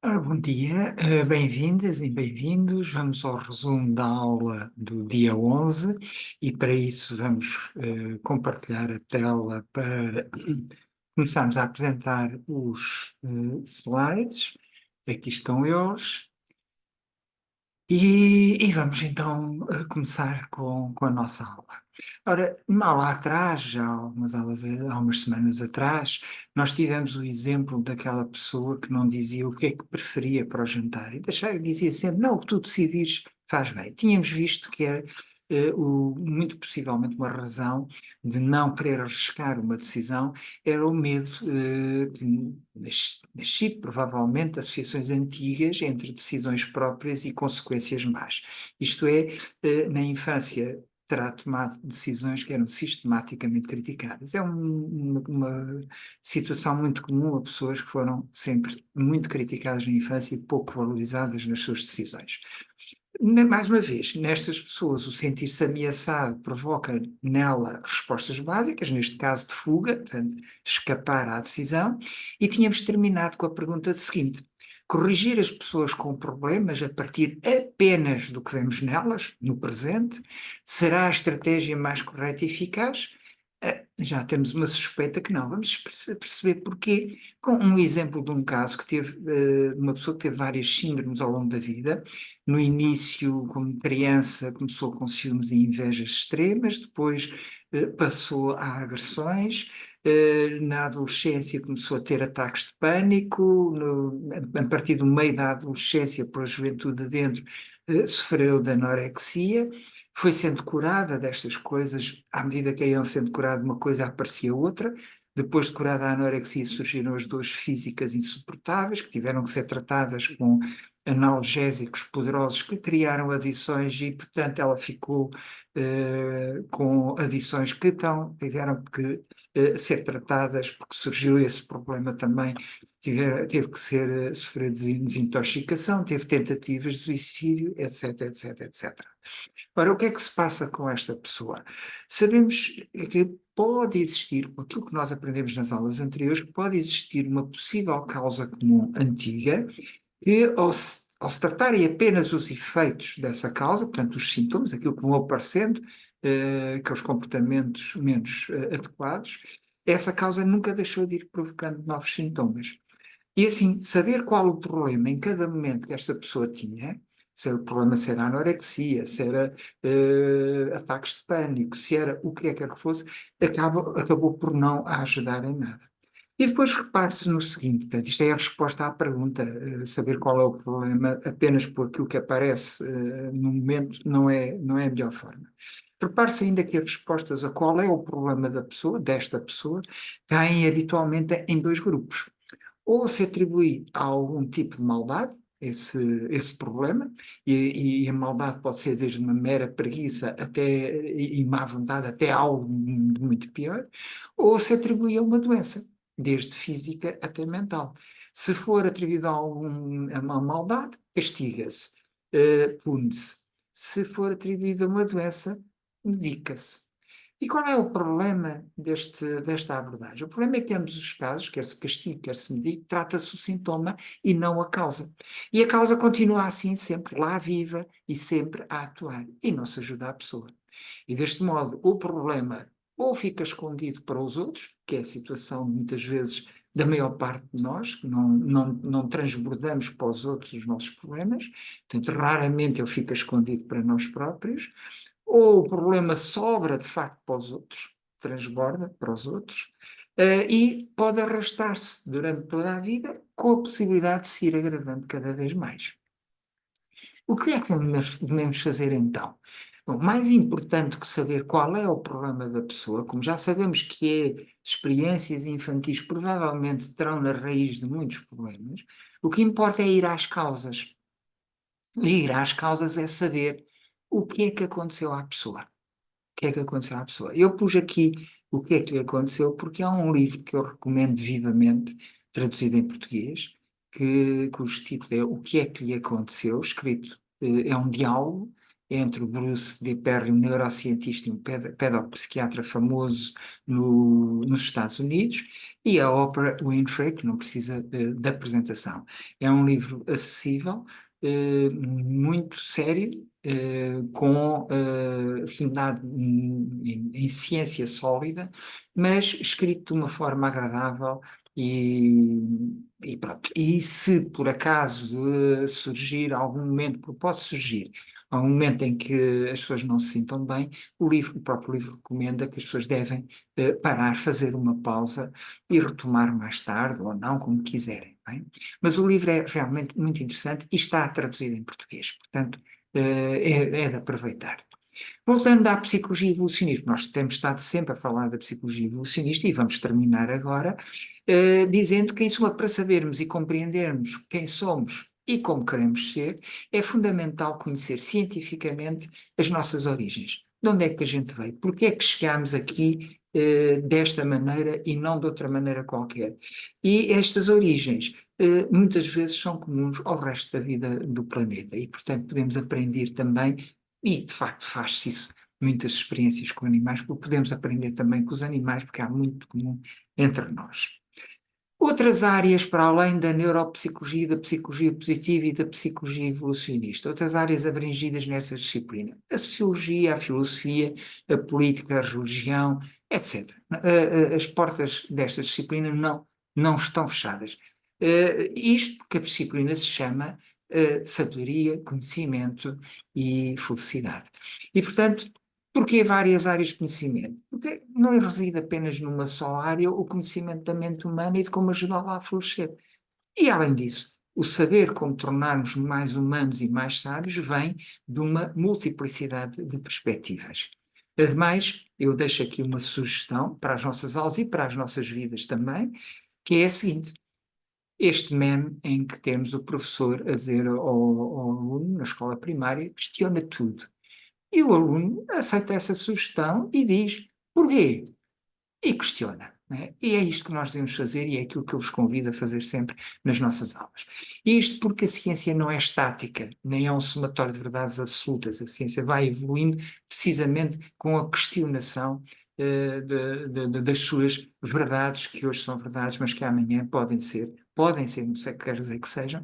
Ora, bom dia, bem-vindas e bem-vindos. Vamos ao resumo da aula do dia 11 e para isso vamos compartilhar a tela para começarmos a apresentar os slides. Aqui estão eles. E vamos então começar com a nossa aula. Ora, mal lá atrás, já há umas semanas atrás, nós tivemos o exemplo daquela pessoa que não dizia o que é que preferia para o jantar e dizia sempre, não, o que tu decidires faz bem. Tínhamos visto que era muito possivelmente uma razão de não querer arriscar uma decisão, era o medo nascido provavelmente de associações antigas entre decisões próprias e consequências más. Isto é, na infância terá tomado decisões que eram sistematicamente criticadas. É uma situação muito comum a pessoas que foram sempre muito criticadas na infância e pouco valorizadas nas suas decisões. Mais uma vez, nestas pessoas, o sentir-se ameaçado provoca nela respostas básicas, neste caso de fuga, portanto, escapar à decisão, e tínhamos terminado com a pergunta seguinte: corrigir as pessoas com problemas a partir apenas do que vemos nelas, no presente, será a estratégia mais correta e eficaz? Já temos uma suspeita que não. Vamos perceber porquê, com um exemplo de um caso que teve, uma pessoa que teve várias síndromes ao longo da vida. No início, como criança, começou com ciúmes e invejas extremas, depois passou a agressões, na adolescência começou a ter ataques de pânico, a partir do meio da adolescência, por a juventude dentro, sofreu de anorexia, foi sendo curada destas coisas, à medida que iam sendo curada uma coisa aparecia outra. Depois de curada a anorexia surgiram as dores físicas insuportáveis, que tiveram que ser tratadas com analgésicos poderosos que criaram adições e, portanto, ela ficou com adições que tiveram que ser tratadas porque surgiu esse problema também. Teve que sofrer desintoxicação, teve tentativas de suicídio, etc, etc, etc. Ora, o que é que se passa com esta pessoa? Sabemos que pode existir, com aquilo que nós aprendemos nas aulas anteriores, pode existir uma possível causa comum antiga que, ao se tratarem apenas os efeitos dessa causa, portanto, os sintomas, aquilo que vão aparecendo, que é os comportamentos menos adequados, essa causa nunca deixou de ir provocando novos sintomas. E assim, saber qual o problema em cada momento que esta pessoa tinha, se era o problema, se era anorexia, se era ataques de pânico, se era o que é que fosse, acabou por não a ajudar em nada. E depois repare-se no seguinte, portanto, isto é a resposta à pergunta, saber qual é o problema apenas por aquilo que aparece no momento não é a melhor forma. Repare-se ainda que as respostas a qual é o problema da pessoa, desta pessoa, caem habitualmente em dois grupos. Ou se atribui a algum tipo de maldade, esse problema, e a maldade pode ser desde uma mera preguiça e má vontade até algo muito pior, ou se atribui a uma doença, desde física até mental. Se for atribuído a uma maldade, castiga-se, pune-se. Se for atribuído a uma doença, medica-se. E qual é o problema desta abordagem? O problema é que, em ambos os casos, quer se castigue, quer se medique, trata-se o sintoma e não a causa. E a causa continua assim, sempre lá viva e sempre a atuar, e não se ajuda a pessoa. E deste modo, o problema ou fica escondido para os outros, que é a situação muitas vezes da maior parte de nós, que não transbordamos para os outros os nossos problemas, portanto, raramente ele fica escondido para nós próprios, ou o problema sobra de facto para os outros, transborda para os outros, e pode arrastar-se durante toda a vida com a possibilidade de se ir agravando cada vez mais. O que é que devemos fazer então? Bom, mais importante que saber qual é o problema da pessoa, como já sabemos que experiências infantis provavelmente terão na raiz de muitos problemas, o que importa é ir às causas. E ir às causas é saber o que é que aconteceu à pessoa. O que é que aconteceu à pessoa? Eu pus aqui o que é que lhe aconteceu porque há um livro que eu recomendo vivamente, traduzido em português, cujo título é O que é que lhe aconteceu, escrito, é um diálogo entre o Bruce D. Perry, um neurocientista e um pedopsiquiatra famoso nos Estados Unidos, e a Oprah Winfrey, que não precisa de apresentação. É um livro acessível, muito sério, fundado em ciência sólida, mas escrito de uma forma agradável e pronto. E se por acaso surgir algum momento, porque pode surgir, algum momento em que as pessoas não se sintam bem, o próprio livro recomenda que as pessoas devem parar, fazer uma pausa e retomar mais tarde ou não, como quiserem. Bem? Mas o livro é realmente muito interessante e está traduzido em português, portanto é de aproveitar. Voltando à psicologia evolucionista, nós temos estado sempre a falar da psicologia evolucionista e vamos terminar agora dizendo que, em suma, para sabermos e compreendermos quem somos e como queremos ser, é fundamental conhecer cientificamente as nossas origens. De onde é que a gente veio? Porque é que chegámos aqui desta maneira e não de outra maneira qualquer? E estas origens muitas vezes são comuns ao resto da vida do planeta e, portanto, podemos aprender também e, de facto, faz-se isso, muitas experiências com animais, porque podemos aprender também com os animais, porque há muito comum entre nós. Outras áreas, para além da neuropsicologia, da psicologia positiva e da psicologia evolucionista, outras áreas abrangidas nessa disciplina, a sociologia, a filosofia, a política, a religião, etc. As portas desta disciplina não estão fechadas. Isto porque a disciplina se chama sabedoria, conhecimento e felicidade. E, portanto, porquê várias áreas de conhecimento? Porque não reside apenas numa só área o conhecimento da mente humana e de como ajudá-la a florescer. E, além disso, o saber como tornar-nos mais humanos e mais sábios vem de uma multiplicidade de perspectivas. Ademais, eu deixo aqui uma sugestão para as nossas aulas e para as nossas vidas também, que é a seguinte: este meme em que temos o professor a dizer ao aluno na escola primária, questiona tudo. E o aluno aceita essa sugestão e diz porquê? E questiona. Né? E é isto que nós devemos fazer e é aquilo que eu vos convido a fazer sempre nas nossas aulas. E isto porque a ciência não é estática, nem é um somatório de verdades absolutas. A ciência vai evoluindo precisamente com a questionação das suas verdades, que hoje são verdades, mas que amanhã podem ser, não sei o que quer dizer que sejam,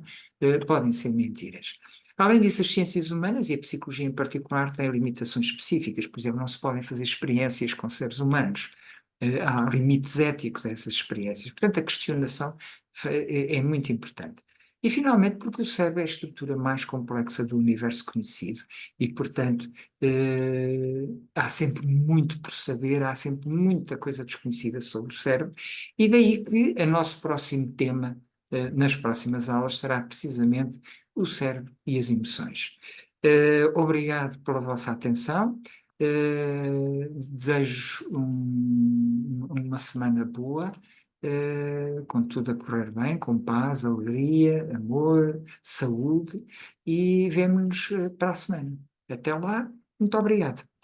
podem ser mentiras. Além disso, as ciências humanas e a psicologia em particular têm limitações específicas. Por exemplo, não se podem fazer experiências com seres humanos. Há limites éticos a essas experiências. Portanto, a questionação é muito importante. E, finalmente, porque o cérebro é a estrutura mais complexa do universo conhecido e, portanto, há sempre muito por saber, há sempre muita coisa desconhecida sobre o cérebro, e daí que o nosso próximo tema, nas próximas aulas, será precisamente o cérebro e as emoções. Obrigado pela vossa atenção. Desejo uma semana boa, com tudo a correr bem, com paz, alegria, amor, saúde, e vemo-nos para a semana. Até lá, muito obrigado.